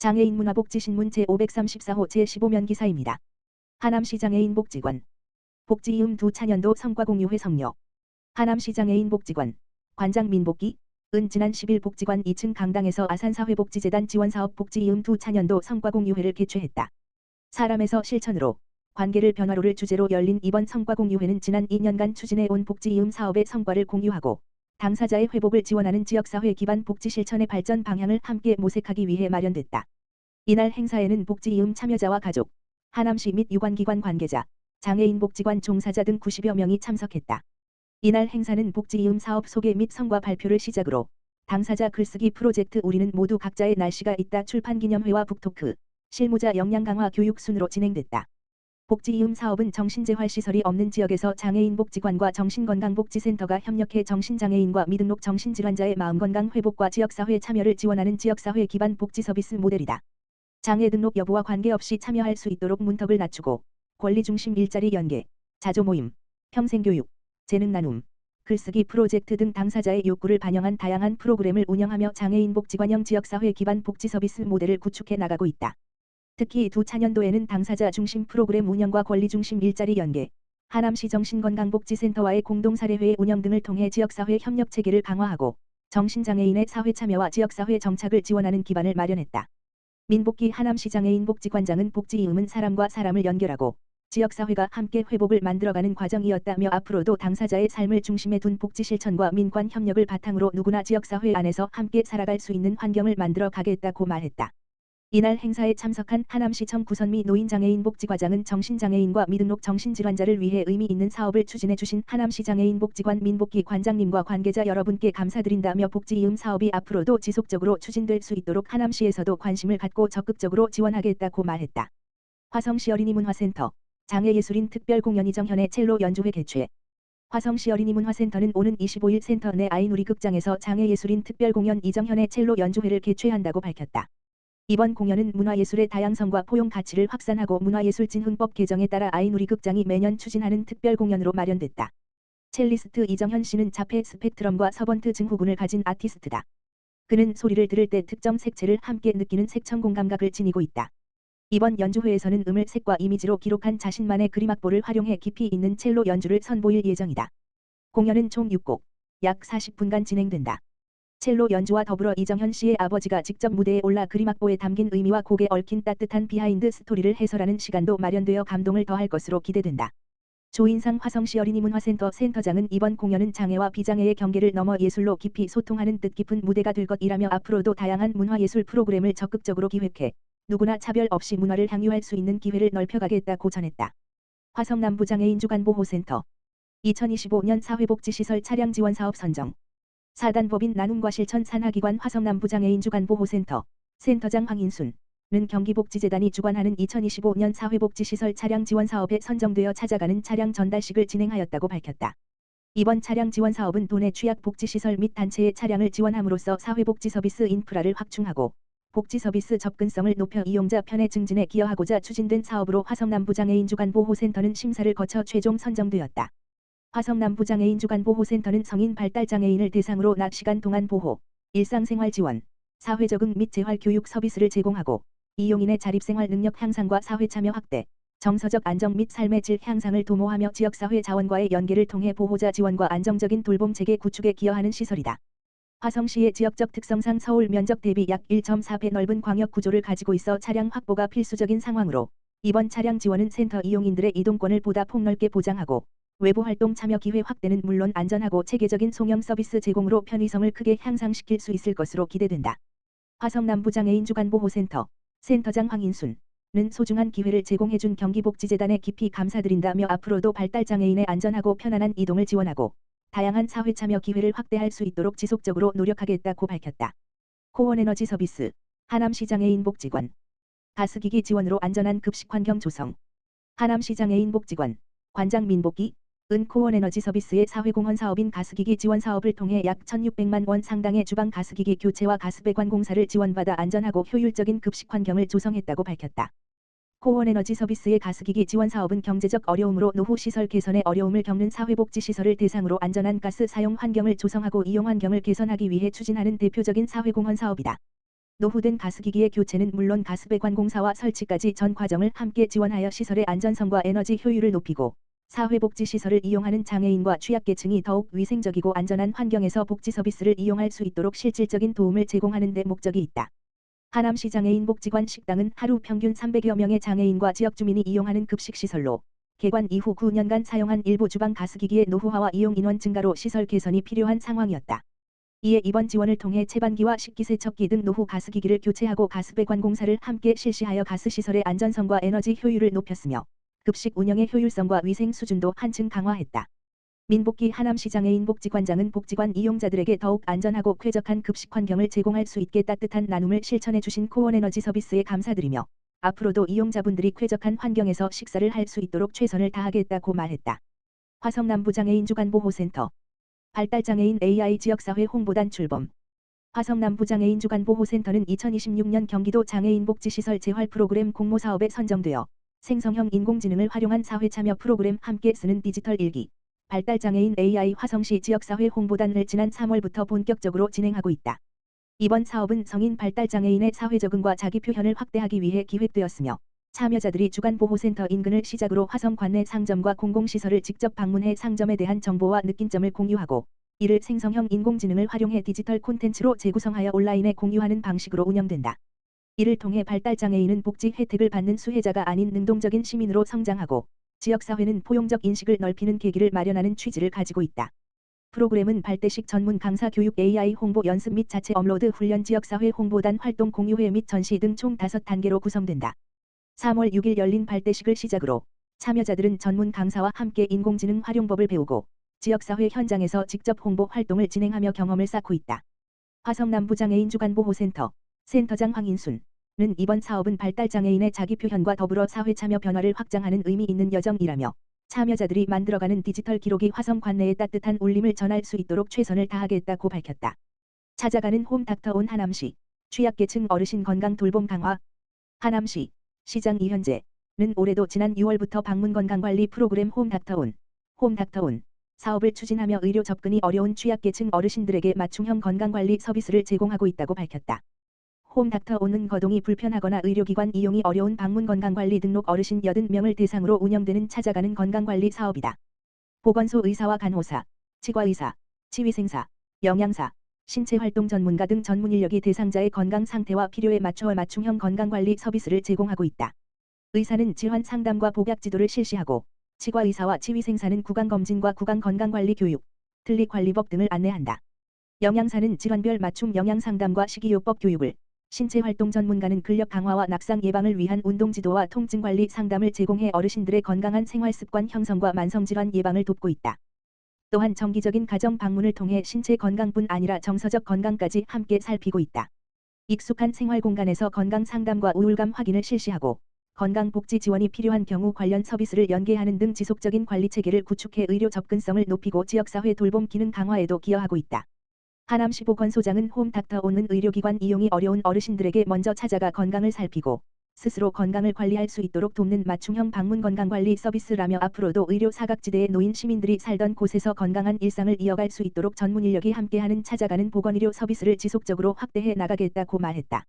장애인 문화복지신문 제534호 제15면 기사입니다. 하남시 장애인 복지관 복지이음 두 차년도 성과공유회 성료 하남시 장애인 복지관 관장 민복기 은 지난 10일 복지관 2층 강당에서 아산사회복지재단 지원사업 복지이음 두 차년도 성과공유회를 개최했다. 사람에서 실천으로 관계를 변화로를 주제로 열린 이번 성과공유회는 지난 2년간 추진해온 복지이음 사업의 성과를 공유하고 당사자의 회복을 지원하는 지역사회 기반 복지 실천의 발전 방향을 함께 모색하기 위해 마련됐다. 이날 행사에는 복지이음 참여자와 가족, 하남시 및 유관기관 관계자, 장애인 복지관 종사자 등 90여 명이 참석했다. 이날 행사는 복지이음 사업 소개 및 성과 발표를 시작으로 당사자 글쓰기 프로젝트 우리는 모두 각자의 날씨가 있다 출판 기념회와 북토크, 실무자 역량 강화 교육 순으로 진행됐다. 복지이음 사업은 정신재활시설이 없는 지역에서 장애인 복지관과 정신건강복지센터가 협력해 정신장애인과 미등록 정신질환자의 마음건강 회복과 지역사회 참여를 지원하는 지역사회 기반 복지 서비스 모델이다. 장애 등록 여부와 관계없이 참여할 수 있도록 문턱을 낮추고 권리중심 일자리 연계, 자조모임, 평생교육, 재능 나눔, 글쓰기 프로젝트 등 당사자의 욕구를 반영한 다양한 프로그램을 운영하며 장애인 복지관형 지역사회 기반 복지 서비스 모델을 구축해 나가고 있다. 특히 두 차년도에는 당사자 중심 프로그램 운영과 권리 중심 일자리 연계, 하남시 정신건강복지센터와의 공동사례회의 운영 등을 통해 지역사회 협력 체계를 강화하고 정신장애인의 사회 참여와 지역사회 정착을 지원하는 기반을 마련했다. 민복기 하남시 장애인 복지관장은 복지이음은 사람과 사람을 연결하고 지역사회가 함께 회복을 만들어가는 과정이었다며 앞으로도 당사자의 삶을 중심에 둔 복지 실천과 민관 협력을 바탕으로 누구나 지역사회 안에서 함께 살아갈 수 있는 환경을 만들어 가겠다고 말했다. 이날 행사에 참석한 하남시청 구선미 노인장애인 복지과장은 정신장애인과 미등록 정신질환자를 위해 의미 있는 사업을 추진해 주신 하남시 장애인 복지관 민복기 관장님과 관계자 여러분께 감사드린다며 복지이음 사업이 앞으로도 지속적으로 추진될 수 있도록 하남시에서도 관심을 갖고 적극적으로 지원하겠다고 말했다. 화성시 어린이문화센터 장애예술인 특별공연 이정현의 첼로 연주회 개최. 화성시 어린이문화센터는 오는 25일 센터 내 아이누리 극장에서 장애예술인 특별공연 이정현의 첼로 연주회를 개최한다고 밝혔다. 이번 공연은 문화예술의 다양성과 포용 가치를 확산하고 문화예술진흥법 개정에 따라 아이누리 극장이 매년 추진하는 특별공연으로 마련됐다. 첼리스트 이정현 씨는 자폐 스펙트럼과 서번트 증후군을 가진 아티스트다. 그는 소리를 들을 때 특정 색채를 함께 느끼는 색청공 감각을 지니고 있다. 이번 연주회에서는 음을 색과 이미지로 기록한 자신만의 그림악보를 활용해 깊이 있는 첼로 연주를 선보일 예정이다. 공연은 총 6곡, 약 40분간 진행된다. 첼로 연주와 더불어 이정현 씨의 아버지가 직접 무대에 올라 그림악보에 담긴 의미와 곡에 얽힌 따뜻한 비하인드 스토리를 해설하는 시간도 마련되어 감동을 더할 것으로 기대된다. 조인상 화성시 어린이문화센터 센터장은 이번 공연은 장애와 비장애의 경계를 넘어 예술로 깊이 소통하는 뜻깊은 무대가 될 것이라며 앞으로도 다양한 문화예술 프로그램을 적극적으로 기획해 누구나 차별 없이 문화를 향유할 수 있는 기회를 넓혀가겠다고 전했다. 화성남부장애인주간보호센터 2025년 사회복지시설 차량 지원사업 선정 4단 법인 나눔과 실천 산하기관 화성남부장애인주간보호센터 센터장 황인순은 경기복지재단이 주관하는 2025년 사회복지시설 차량 지원사업에 선정되어 찾아가는 차량 전달식을 진행하였다고 밝혔다. 이번 차량 지원사업은 도내 취약복지시설 및 단체의 차량을 지원함으로써 사회복지 서비스 인프라를 확충하고 복지 서비스 접근성을 높여 이용자 편의 증진에 기여하고자 추진된 사업으로 화성남부장애인주간보호센터는 심사를 거쳐 최종 선정되었다. 화성남부장애인주간보호센터는 성인 발달장애인을 대상으로 낮 시간 동안 보호, 일상생활 지원, 사회적응 및 재활교육 서비스를 제공하고 이용인의 자립생활 능력 향상과 사회참여 확대, 정서적 안정 및 삶의 질 향상을 도모하며 지역사회 자원과의 연계를 통해 보호자 지원과 안정적인 돌봄 체계 구축에 기여하는 시설이다. 화성시의 지역적 특성상 서울 면적 대비 약 1.4배 넓은 광역 구조를 가지고 있어 차량 확보가 필수적인 상황으로 이번 차량 지원은 센터 이용인들의 이동권을 보다 폭넓게 보장하고 외부 활동 참여 기회 확대는 물론 안전하고 체계적인 송영 서비스 제공으로 편의성을 크게 향상시킬 수 있을 것으로 기대된다. 화성남부장애인주간보호센터 센터장 황인순은 소중한 기회를 제공해준 경기복지재단에 깊이 감사드린다며 앞으로도 발달장애인의 안전하고 편안한 이동을 지원하고 다양한 사회 참여 기회를 확대할 수 있도록 지속적으로 노력하겠다고 밝혔다. 코원에너지 서비스 하남시 장애인 복지관 가스기기 지원으로 안전한 급식 환경 조성 하남시 장애인 복지관 관장 민복기 은 코원에너지 서비스의 사회공헌 사업인 가스기기 지원 사업을 통해 약 1,600만 원 상당의 주방 가스기기 교체와 가스배관 공사를 지원받아 안전하고 효율적인 급식 환경을 조성했다고 밝혔다. 코원에너지 서비스의 가스기기 지원 사업은 경제적 어려움으로 노후 시설 개선에 어려움을 겪는 사회복지시설을 대상으로 안전한 가스 사용 환경을 조성하고 이용 환경을 개선하기 위해 추진하는 대표적인 사회공헌 사업이다. 노후된 가스기기의 교체는 물론 가스배관공사와 설치까지 전 과정을 함께 지원하여 시설의 안전성과 에너지 효율을 높이고 사회복지시설을 이용하는 장애인과 취약계층이 더욱 위생적이고 안전한 환경에서 복지 서비스를 이용할 수 있도록 실질적인 도움을 제공하는 데 목적이 있다. 하남시 장애인 복지관 식당은 하루 평균 300여 명의 장애인과 지역 주민이 이용하는 급식시설로 개관 이후 9년간 사용한 일부 주방 가스기기의 노후화와 이용 인원 증가로 시설 개선이 필요한 상황이었다. 이에 이번 지원을 통해 채반기와 식기세척기 등 노후 가스기기를 교체하고 가스배관공사를 함께 실시하여 가스시설의 안전성과 에너지 효율을 높였으며 급식 운영의 효율성과 위생 수준도 한층 강화했다. 민복기 하남시 장애인 복지관장은 복지관 이용자들에게 더욱 안전하고 쾌적한 급식 환경을 제공할 수 있게 따뜻한 나눔을 실천해 주신 코온에너지 서비스에 감사드리며 앞으로도 이용자분들이 쾌적한 환경에서 식사를 할 수 있도록 최선을 다하겠다고 말했다. 화성남부장애인 주간보호센터 발달장애인 AI 지역사회 홍보단 출범. 화성남부장애인 주간보호센터는 2026년 경기도 장애인 복지시설 재활 프로그램 공모사업에 선정되어 생성형 인공지능을 활용한 사회참여 프로그램 함께 쓰는 디지털 일기 발달장애인 AI 화성시 지역사회 홍보단을 지난 3월부터 본격적으로 진행하고 있다. 이번 사업은 성인 발달장애인의 사회적응과 자기표현을 확대하기 위해 기획되었으며 참여자들이 주간보호센터 인근을 시작으로 화성 관내 상점과 공공시설을 직접 방문해 상점에 대한 정보와 느낀점을 공유하고 이를 생성형 인공지능을 활용해 디지털 콘텐츠로 재구성하여 온라인에 공유하는 방식으로 운영된다. 이를 통해 발달장애인은 복지 혜택을 받는 수혜자가 아닌 능동적인 시민으로 성장하고 지역사회는 포용적 인식을 넓히는 계기를 마련하는 취지를 가지고 있다. 프로그램은 발대식 전문 강사 교육 AI 홍보 연습 및 자체 업로드 훈련 지역사회 홍보단 활동 공유회 및 전시 등 총 5단계로 구성된다. 3월 6일 열린 발대식을 시작으로 참여자들은 전문 강사와 함께 인공지능 활용법을 배우고 지역사회 현장에서 직접 홍보 활동을 진행하며 경험을 쌓고 있다. 화성남부장애인 주간보호센터 센터장 황인순은 이번 사업은 발달장애인의 자기표현과 더불어 사회참여 변화를 확장하는 의미 있는 여정이라며 참여자들이 만들어가는 디지털 기록이 화성 관내에 따뜻한 울림을 전할 수 있도록 최선을 다하겠다고 밝혔다. 찾아가는 홈닥터온 하남시 취약계층 어르신 건강 돌봄 강화. 하남시 시장 이현재는 올해도 지난 6월부터 방문 건강관리 프로그램 홈닥터온 사업을 추진하며 의료 접근이 어려운 취약계층 어르신들에게 맞춤형 건강관리 서비스를 제공하고 있다고 밝혔다. 홈닥터온은 거동이 불편하거나 의료기관 이용이 어려운 방문 건강관리 등록 어르신 80명을 대상으로 운영되는 찾아가는 건강관리 사업이다. 보건소 의사와 간호사, 치과의사, 치위생사, 영양사, 신체활동 전문가 등 전문 인력이 대상자의 건강 상태와 필요에 맞춰 맞춤형 건강관리 서비스를 제공하고 있다. 의사는 질환 상담과 복약 지도를 실시하고 치과의사와 치위생사는 구강검진과 구강건강관리 교육, 틀니관리법 등을 안내한다. 영양사는 질환별 맞춤 영양상담과 식이요법 교육을, 신체활동 전문가는 근력 강화와 낙상 예방을 위한 운동지도와 통증관리 상담을 제공해 어르신들의 건강한 생활습관 형성과 만성질환 예방을 돕고 있다. 또한 정기적인 가정 방문을 통해 신체 건강뿐 아니라 정서적 건강까지 함께 살피고 있다. 익숙한 생활 공간에서 건강 상담과 우울감 확인을 실시하고 건강복지 지원이 필요한 경우 관련 서비스를 연계하는 등 지속적인 관리 체계를 구축해 의료 접근성을 높이고 지역사회 돌봄 기능 강화에도 기여하고 있다. 하남시 보건소장은 홈닥터온은 의료기관 이용이 어려운 어르신들에게 먼저 찾아가 건강을 살피고 스스로 건강을 관리할 수 있도록 돕는 맞춤형 방문 건강관리 서비스라며 앞으로도 의료 사각지대에 놓인 시민들이 살던 곳에서 건강한 일상을 이어갈 수 있도록 전문 인력이 함께하는 찾아가는 보건의료 서비스를 지속적으로 확대해 나가겠다고 말했다.